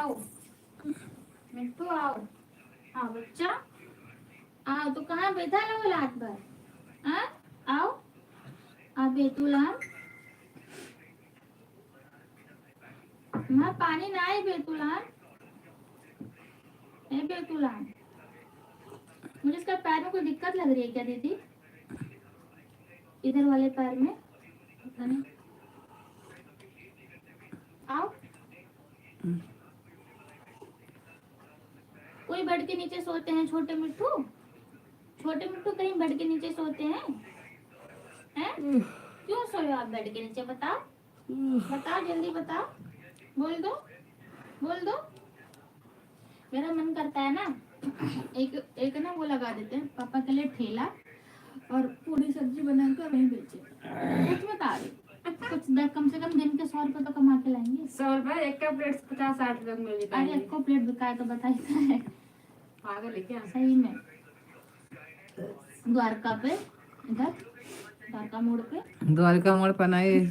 आओ मिट्टू आओ। हाँ बच्चा आओ। तो कहाँ बैठा लो रात भर? हाँ आओ। आ बेतुलाम माँ पानी ना है बेतुलाम। है बेतुलाम। मुझे इसका पैर में कोई दिक्कत लग रही है क्या दीदी? इधर वाले पैर में पता नहीं। आओ। कोई बेड के नीचे सोते हैं छोटे मिट्टू? छोटे मिट्टू कहीं बेड के नीचे सोते हैं? हैं? क्यों सोए आप बेड के नीचे? बताओ बताओ जल्दी बताओ। बोल दो बोल दो। मेरा मन करता है ना एक एक ना वो लगा देते हैं पापा के लिए ठेला और पूरी सब्जी बनाकर वहीं बेचे। कुछ बता रही कुछ कम से कम दिन के 100 रुपए तो कमा के लाएंगे। 100 रुपए एक का प्लेट 50-60 रुपए में मिल अरे एक को प्लेट बिकाए तो बताइए है पागल है क्या? सही में। द्वारका पे इधर द्वारका मोड़ पे द्वारका मोड़ पर नहीं,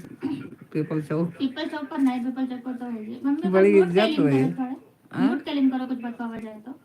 पीपल चौक। पीपल चौक पर नहीं, पीपल चौक पर तो होगी। मम्मी बड़ी म्यूट इज्जत कैलिंग हुई। करो थोड़ा म्यूट कैलिंग करो कुछ बकवास जाए तो।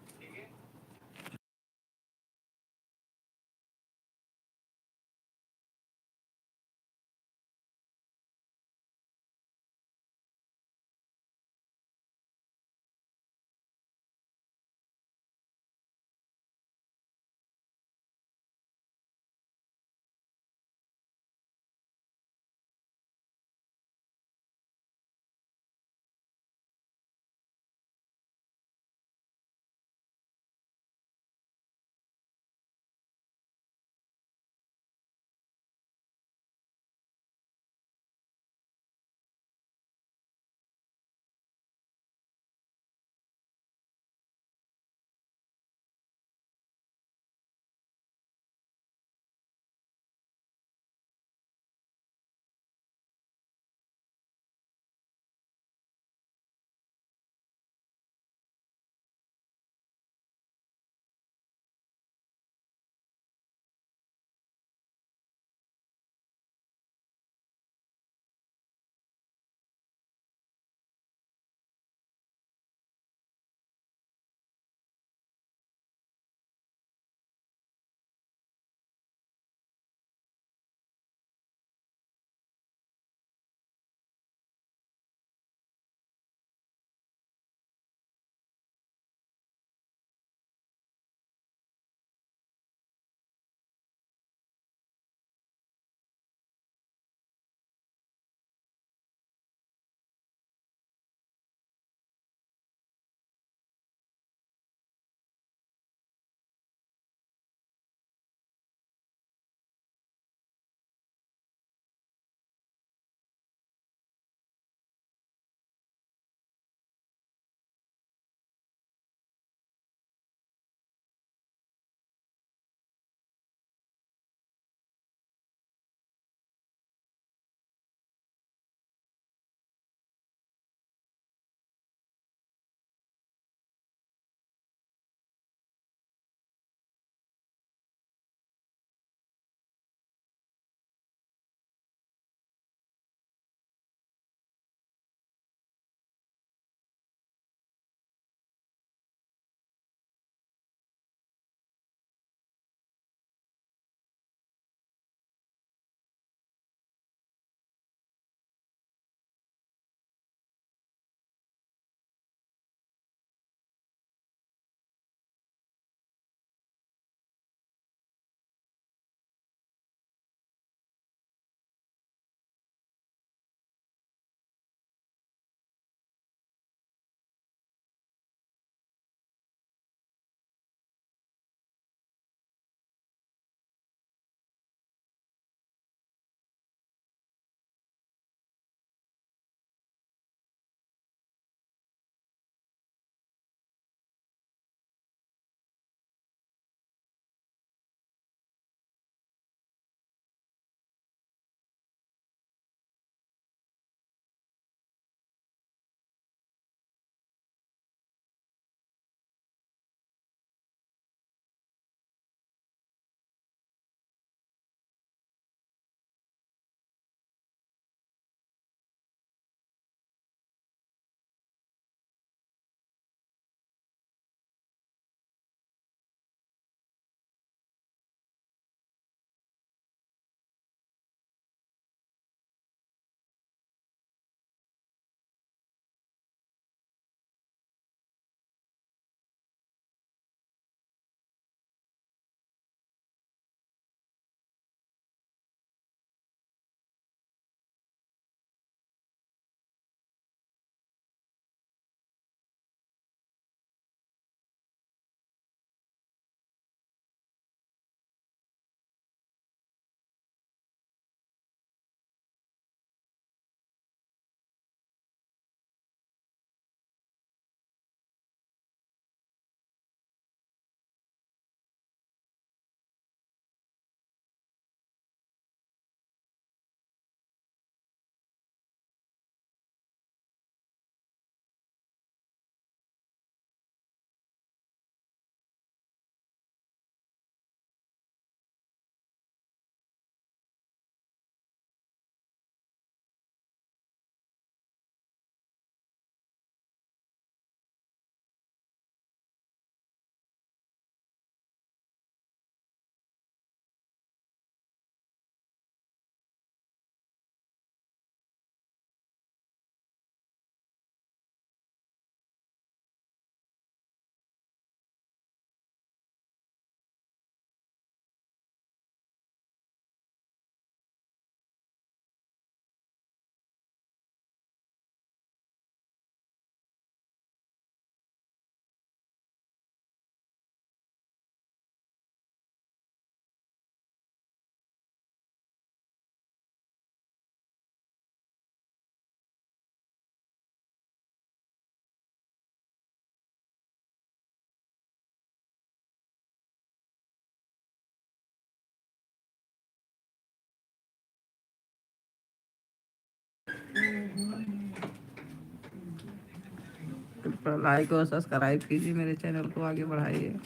कृपया लाइक और सब्सक्राइब कीजिए, मेरे चैनल को आगे बढ़ाइए,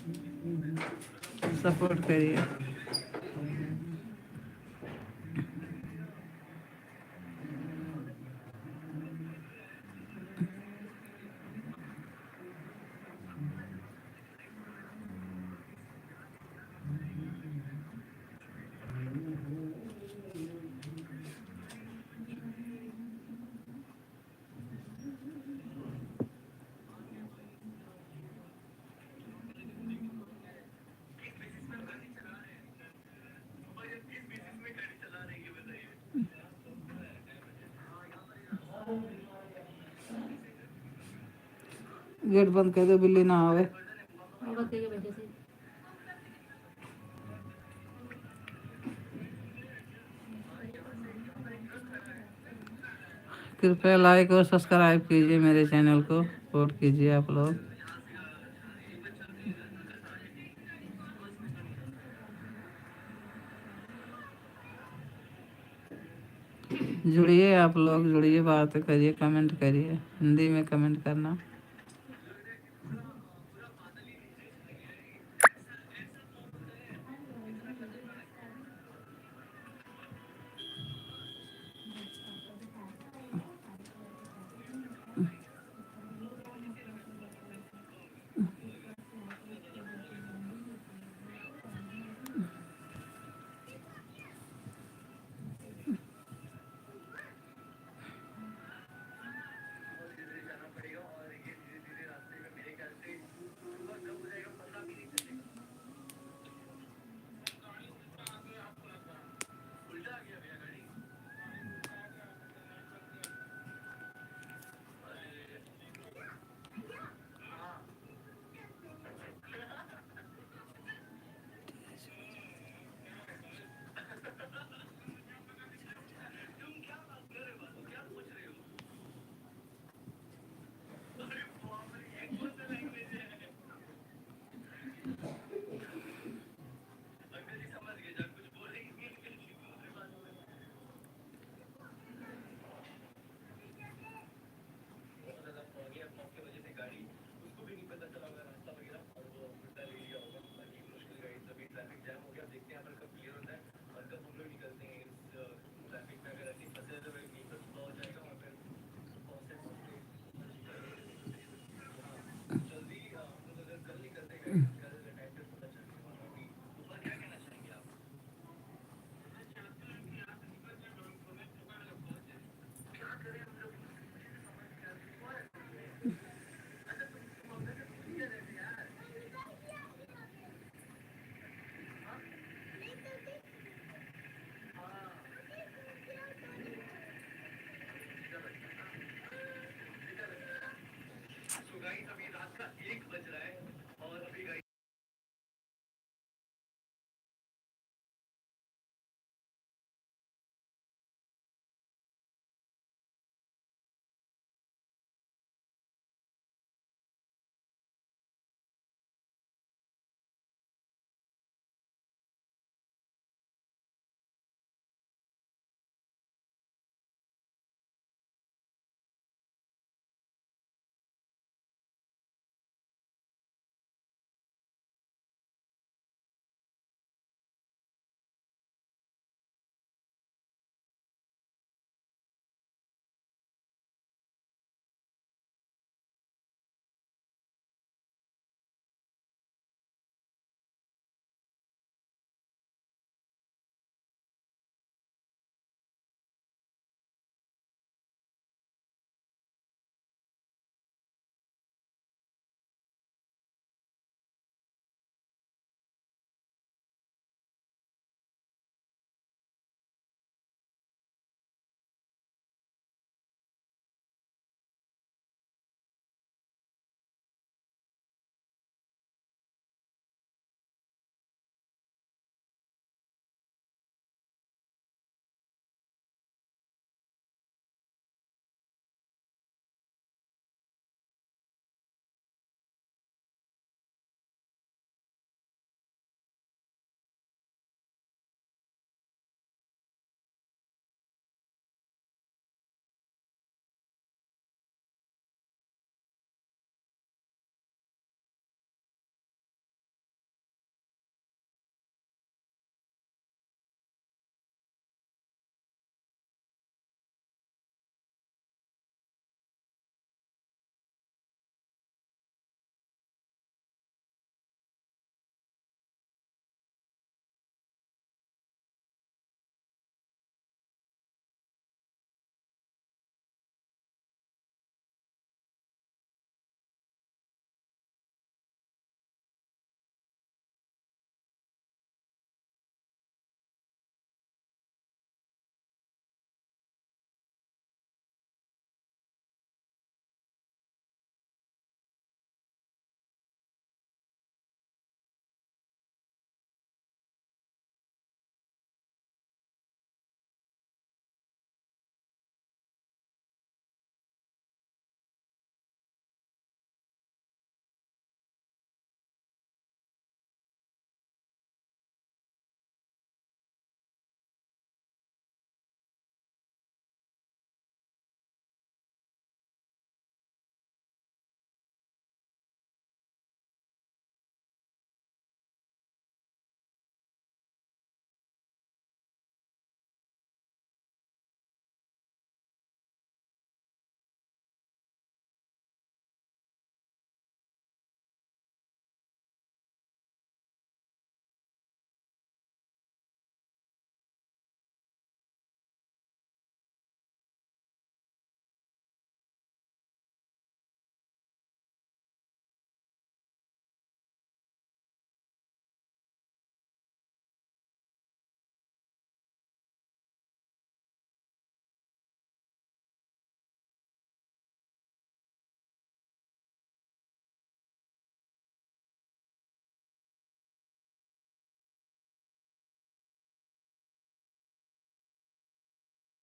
सपोर्ट करिए। गेट बंद कर दो, बिल्ली ना आवे। और बताइए बेटे से। कृपया लाइक और सब्सक्राइब कीजिए, मेरे चैनल को सपोर्ट कीजिए आप लोग। जुड़िए, आप लोग जुड़िए, बात करिए, कमेंट करिए, हिंदी में कमेंट करना।